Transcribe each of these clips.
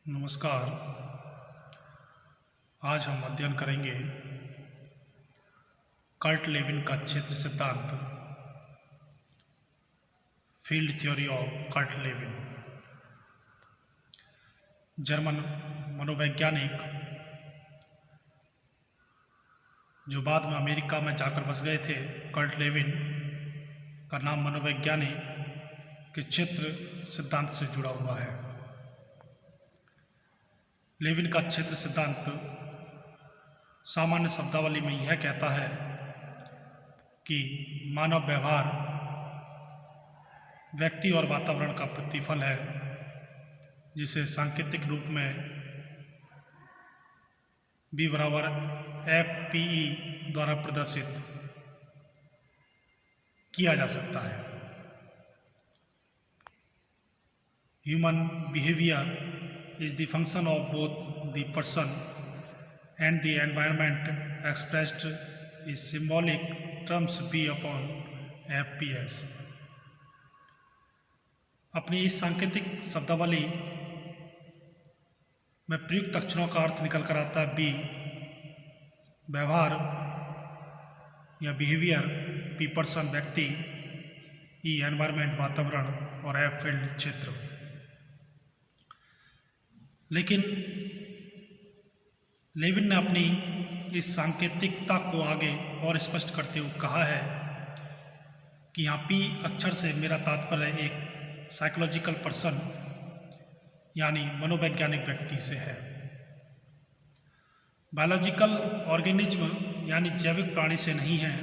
नमस्कार। आज हम अध्ययन करेंगे कर्ट लेविन का क्षेत्र सिद्धांत, field theory of Kurt Lewin. German मनोवैज्ञानिक जो बाद में अमेरिका में जाकर बस गए थे, कर्ट लेविन का नाम मनोवैज्ञानिक के क्षेत्र सिद्धांत से जुड़ा हुआ है। लेविन का क्षेत्र सिद्धांत सामान्य शब्दावली में यह कहता है कि मानव व्यवहार व्यक्ति और वातावरण का प्रतिफल है, जिसे सांकेतिक रूप में V=FPE द्वारा प्रदर्शित किया जा सकता है। Human behaviour is the function of both the person and the environment expressed in symbolic terms V/FPS। अपनी इस सांकेतिक शब्दावली में प्रयुक्त अक्षरों का अर्थ निकल कर आता है बी व्यवहार या बिहेवियर, पी पर्सन व्यक्ति, ई एनवायरमेंट वातावरण और एफ फील्ड क्षेत्र। लेकिन लेविन ने अपनी इस सांकेतिकता को आगे और स्पष्ट करते हुए कहा है कि यहाँ पी अक्षर से मेरा तात्पर्य एक साइकोलॉजिकल पर्सन यानी मनोवैज्ञानिक व्यक्ति से है। बायोलॉजिकल ऑर्गेनिज्म यानी जैविक प्राणी से नहीं है।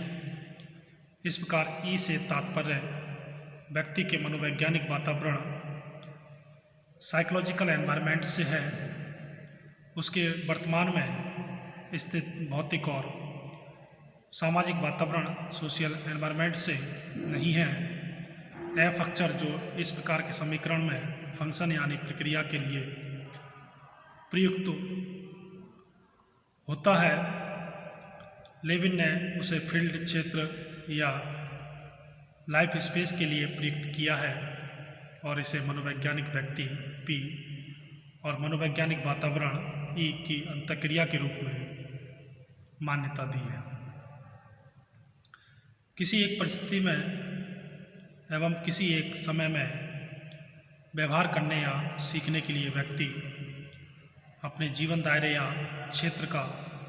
इस प्रकार ई से तात्पर्य व्यक्ति के मनोवैज्ञानिक वातावरण साइकोलॉजिकल एनवायरनमेंट से है, उसके वर्तमान में स्थित भौतिक और सामाजिक वातावरण सोशल एनवायरनमेंट से नहीं है। एफ अक्षर जो इस प्रकार के समीकरण में फंक्शन यानी प्रक्रिया के लिए प्रयुक्त होता है, लेविन ने उसे फील्ड क्षेत्र या लाइफ स्पेस के लिए प्रयुक्त किया है और इसे मनोवैज्ञानिक व्यक्ति पी और मनोवैज्ञानिक वातावरण ई की अंतःक्रिया के रूप में मान्यता दी है। किसी एक परिस्थिति में एवं किसी एक समय में व्यवहार करने या सीखने के लिए व्यक्ति अपने जीवन दायरे या क्षेत्र का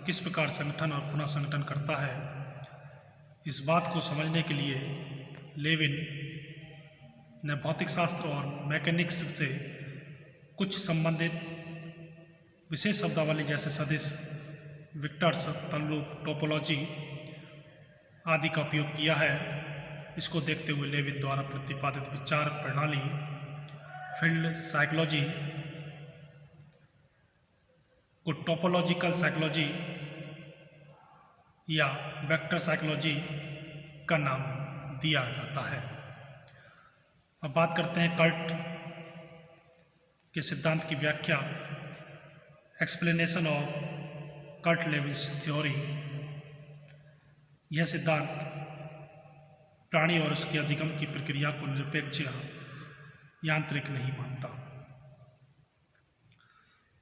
किस प्रकार संगठन और पुनः संगठन करता है, इस बात को समझने के लिए लेविन ने भौतिक शास्त्र और मैकेनिक्स से कुछ संबंधित विशेष शब्दावली जैसे सदिश, विक्टर्स, तल्लुक, टोपोलॉजी आदि का उपयोग किया है। इसको देखते हुए लेविन द्वारा प्रतिपादित विचार प्रणाली फील्ड साइकोलॉजी को टोपोलॉजिकल साइकोलॉजी या वेक्टर साइकोलॉजी का नाम दिया जाता है। अब बात करते हैं कर्ट के सिद्धांत की व्याख्या, एक्सप्लेनेशन ऑफ कर्ट लेविन्स थ्योरी। यह सिद्धांत प्राणी और उसके अधिगम की प्रक्रिया को निरपेक्ष या यांत्रिक नहीं मानता,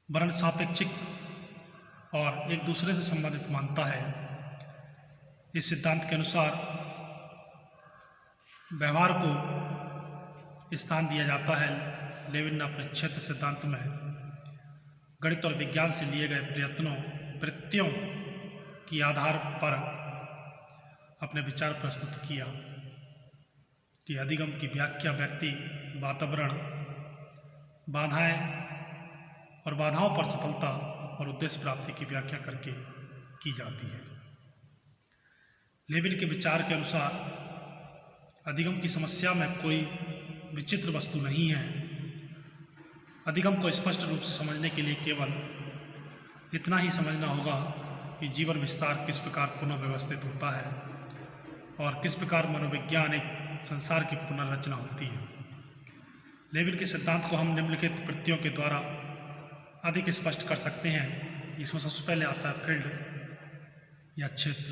वरन सापेक्षिक और एक दूसरे से संबंधित मानता है। इस सिद्धांत के अनुसार व्यवहार को स्थान दिया जाता है। लेविन ने अपने क्षेत्र सिद्धांत में गणित और विज्ञान से लिए गए प्रत्ययों के आधार पर अपने विचार प्रस्तुत किया कि अधिगम की व्याख्या व्यक्ति, वातावरण, बाधाएं और बाधाओं पर सफलता और उद्देश्य प्राप्ति की व्याख्या करके की जाती है। लेविन के विचार के अनुसार अधिगम की समस्या में कोई विचित्र वस्तु नहीं है। अधिगम को स्पष्ट रूप से समझने के लिए केवल इतना ही समझना होगा कि जीवन विस्तार किस प्रकार पुनः व्यवस्थित होता है और किस प्रकार मनोवैज्ञानिक संसार की पुनर्रचना होती है। लेविन के सिद्धांत को हम निम्नलिखित प्रत्ययों के द्वारा अधिक स्पष्ट कर सकते हैं। इसमें सबसे पहले आता है फील्ड या क्षेत्र।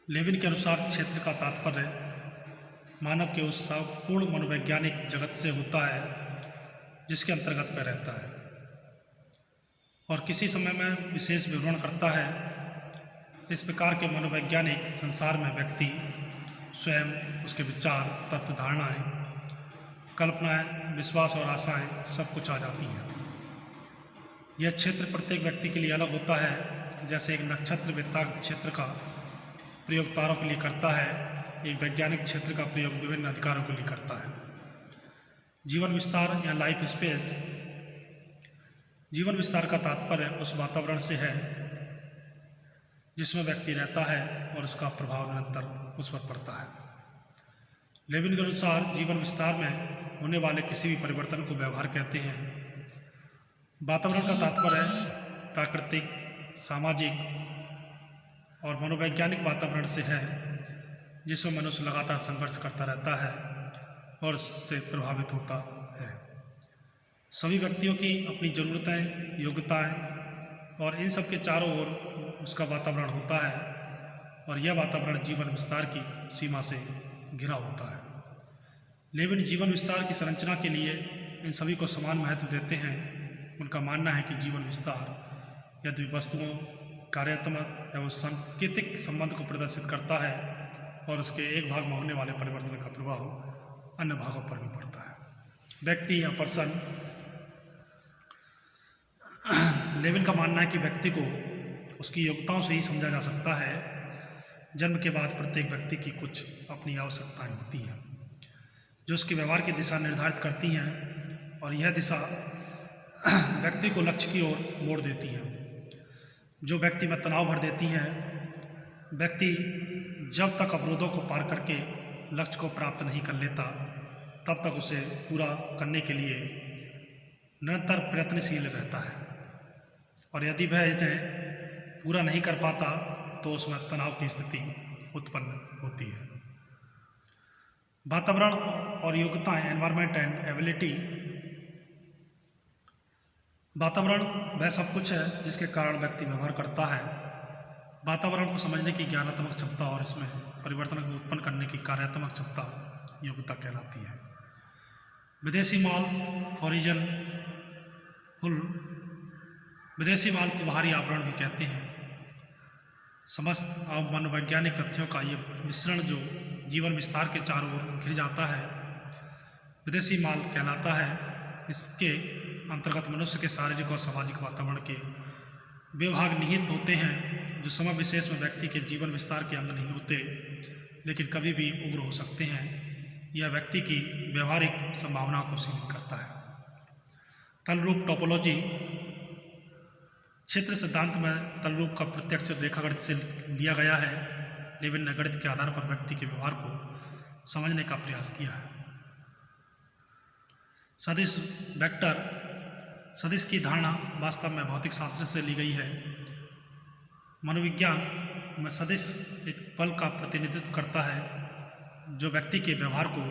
लेविन के अनुसार क्षेत्र का तात्पर्य मानव के उस पूर्ण मनोवैज्ञानिक जगत से होता है जिसके अंतर्गत वह रहता है और किसी समय में विशेष विवरण करता है। इस प्रकार के मनोवैज्ञानिक संसार में व्यक्ति स्वयं, उसके विचार, तत्व, धारणाएँ, कल्पनाएँ, विश्वास और आशाएँ सब कुछ आ जाती हैं। यह क्षेत्र प्रत्येक व्यक्ति के लिए अलग होता है। जैसे एक नक्षत्र वेत्ता क्षेत्र का प्रयोग तारों के लिए करता है, एक वैज्ञानिक क्षेत्र का प्रयोग विभिन्न अधिकारों के लिए करता है। जीवन विस्तार या लाइफ स्पेस। जीवन विस्तार का तात्पर्य उस वातावरण से है जिसमें व्यक्ति रहता है और उसका प्रभाव निरंतर उस पर पड़ता है। लेविन के अनुसार जीवन विस्तार में होने वाले किसी भी परिवर्तन को व्यवहार कहते हैं। वातावरण का तात्पर्य प्राकृतिक, सामाजिक और मनोवैज्ञानिक वातावरण से है जिसमें मनुष्य लगातार संघर्ष करता रहता है और उससे प्रभावित होता है। सभी व्यक्तियों की अपनी ज़रूरतें, योग्यताएं और इन सब के चारों ओर उसका वातावरण होता है और यह वातावरण जीवन विस्तार की सीमा से घिरा होता है। लेविन जीवन विस्तार की संरचना के लिए इन सभी को समान महत्व देते हैं। उनका मानना है कि जीवन विस्तार यदि वस्तुओं, कार्यात्मक एवं सांकेतिक संबंध को प्रदर्शित करता है और उसके एक भाग में होने वाले परिवर्तन का प्रभाव अन्य भागों पर भी पड़ता है। व्यक्ति या पर्सन। लेविन का मानना है कि व्यक्ति को उसकी योग्यताओं से ही समझा जा सकता है। जन्म के बाद प्रत्येक व्यक्ति की कुछ अपनी आवश्यकताएं होती हैं जो उसके व्यवहार की दिशा निर्धारित करती हैं और यह दिशा व्यक्ति को लक्ष्य की ओर मोड़ देती हैं, जो व्यक्ति में तनाव भर देती हैं। व्यक्ति जब तक अवरोधों को पार करके लक्ष्य को प्राप्त नहीं कर लेता तब तक उसे पूरा करने के लिए निरंतर प्रयत्नशील रहता है और यदि वह इन्हें पूरा नहीं कर पाता तो उसमें तनाव की स्थिति उत्पन्न होती है। वातावरण और योग्यताएं, एनवायरनमेंट एंड एबिलिटी। वातावरण वह सब कुछ है जिसके कारण व्यक्ति व्यवहार करता है। वातावरण को समझने की ज्ञानात्मक क्षमता और इसमें परिवर्तन को उत्पन्न करने की कार्यात्मक क्षमता योग्यता कहलाती है। विदेशी माल, ओरिजिन हुल। विदेशी माल को बाहरी आवरण भी कहते हैं। समस्त मनोवैज्ञानिक तथ्यों का ये मिश्रण जो जीवन विस्तार के चारों ओर घिर जाता है विदेशी माल कहलाता है। इसके अंतर्गत मनुष्य के शारीरिक और सामाजिक वातावरण के वे भाग निहित होते हैं जो समय विशेष में व्यक्ति के जीवन विस्तार के अंग नहीं होते लेकिन कभी भी उग्र हो सकते हैं। यह व्यक्ति की व्यवहारिक संभावनाओं को सीमित करता है। तलरूप टोपोलॉजी। क्षेत्र सिद्धांत में तलरूप का प्रत्यक्ष रेखागणित से लिया गया है। लेविन ने गणित के आधार पर व्यक्ति के व्यवहार को समझने का प्रयास किया है। सदिश, वेक्टर। सदिश की धारणा वास्तव में भौतिक शास्त्र से ली गई है। मनोविज्ञान में सदिश एक बल का प्रतिनिधित्व करता है जो व्यक्ति के व्यवहार को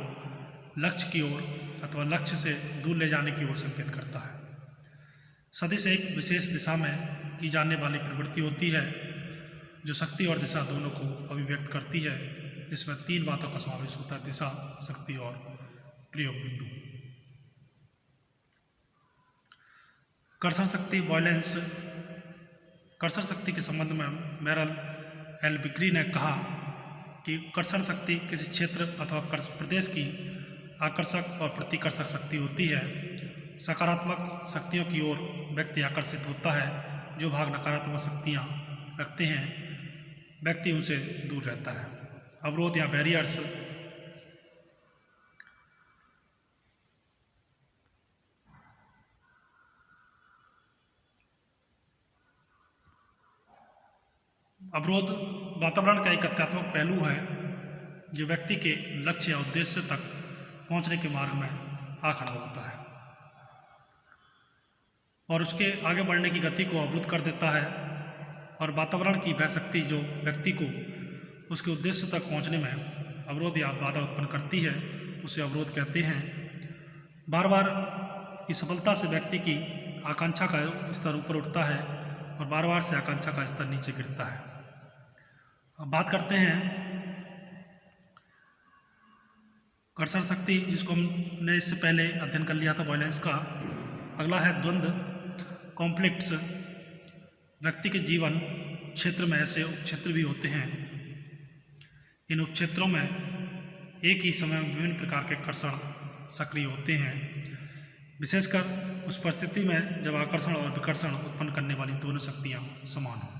लक्ष्य की ओर अथवा लक्ष्य से दूर ले जाने की ओर संकेत करता है। सदिश एक विशेष दिशा में की जाने वाली प्रवृत्ति होती है जो शक्ति और दिशा दोनों को अभिव्यक्त करती है। इसमें 3 बातों का समावेश होता है: दिशा, शक्ति और प्रयोग बिंदु। कर्षण शक्ति, वॉयलेंस। कर्षण शक्ति के संबंध में मेरल एल बिग्री ने कहा कि कर्षण शक्ति किसी क्षेत्र अथवा प्रदेश की आकर्षक और प्रतिकर्षक शक्ति होती है। सकारात्मक शक्तियों की ओर व्यक्ति आकर्षित होता है। जो भाग नकारात्मक शक्तियाँ रखते हैं व्यक्ति उनसे दूर रहता है। अवरोध या बैरियर्स। अवरोध वातावरण का एक तथ्यात्मक पहलू है जो व्यक्ति के लक्ष्य या उद्देश्य तक पहुंचने के मार्ग में आ खड़ा होता है और उसके आगे बढ़ने की गति को अवरुद्ध कर देता है। और वातावरण की वह शक्ति जो व्यक्ति को उसके उद्देश्य तक पहुंचने में अवरोध या बाधा उत्पन्न करती है उसे अवरोध कहते हैं। बार बार की सफलता से व्यक्ति की आकांक्षा का स्तर ऊपर उठता है और बार बार से आकांक्षा का स्तर नीचे गिरता है। अब बात करते हैं कर्षण शक्ति, जिसको हमने इससे पहले अध्ययन कर लिया था वॉयलेंस का। अगला है द्वंद्व, कॉन्फ्लिक्ट्स। व्यक्ति के जीवन क्षेत्र में ऐसे उपक्षेत्र भी होते हैं। इन उपक्षेत्रों में एक ही समय में विभिन्न प्रकार के आकर्षण सक्रिय होते हैं, विशेषकर उस परिस्थिति में जब आकर्षण और विकर्षण उत्पन्न करने वाली दोनों शक्तियाँ समान हों।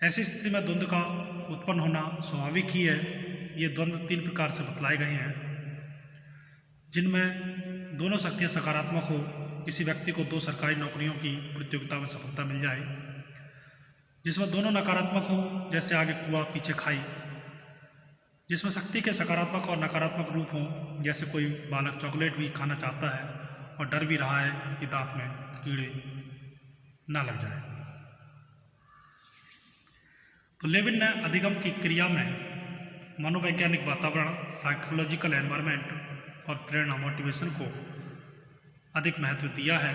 ऐसी स्थिति में द्वंद्व का उत्पन्न होना स्वाभाविक ही है। ये द्वंद्व 3 प्रकार से बतलाए गए हैं, जिनमें दोनों शक्तियाँ सकारात्मक हो। किसी व्यक्ति को 2 सरकारी नौकरियों की प्रतियोगिता में सफलता मिल जाए, जिसमें दोनों नकारात्मक हो, जैसे आगे कुआं पीछे खाई। जिसमें शक्ति के सकारात्मक और नकारात्मक रूप हों, जैसे कोई बालक चॉकलेट भी खाना चाहता है और डर भी रहा है कि दांत में कीड़े ना लग जाए। तो लेविन ने अधिगम की क्रिया में मनोवैज्ञानिक वातावरण, साइकोलॉजिकल एनवायरनमेंट और प्रेरणा, मोटिवेशन को अधिक महत्व दिया है।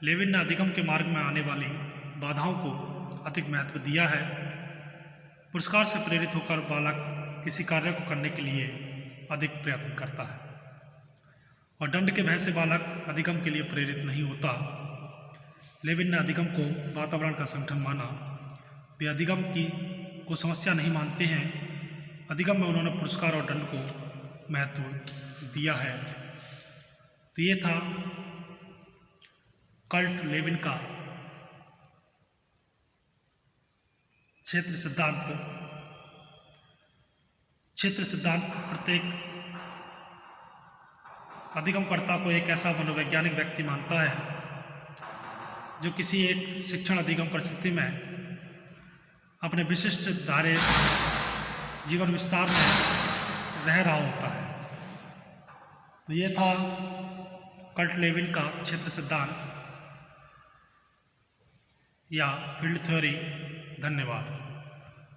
लेविन ने अधिगम के मार्ग में आने वाली बाधाओं को अधिक महत्व दिया है। पुरस्कार से प्रेरित होकर बालक किसी कार्य को करने के लिए अधिक प्रयत्न करता है और दंड के भय से बालक अधिगम के लिए प्रेरित नहीं होता। लेविन ने अधिगम को वातावरण का संगठन माना। वे अधिगम को समस्या नहीं मानते हैं। अधिगम में उन्होंने पुरस्कार और दंड को महत्व दिया है। तो ये था कर्ट लेविन का क्षेत्र सिद्धांत। क्षेत्र सिद्धांत प्रत्येक अधिगमकर्ता को एक ऐसा मनोवैज्ञानिक व्यक्ति मानता है जो किसी एक शिक्षण अधिगम परिस्थिति में अपने विशिष्ट धारे जीवन विस्तार में रह रहा होता है। तो ये था कर्ट लेविन का क्षेत्र सिद्धांत या फील्ड थ्योरी। धन्यवाद।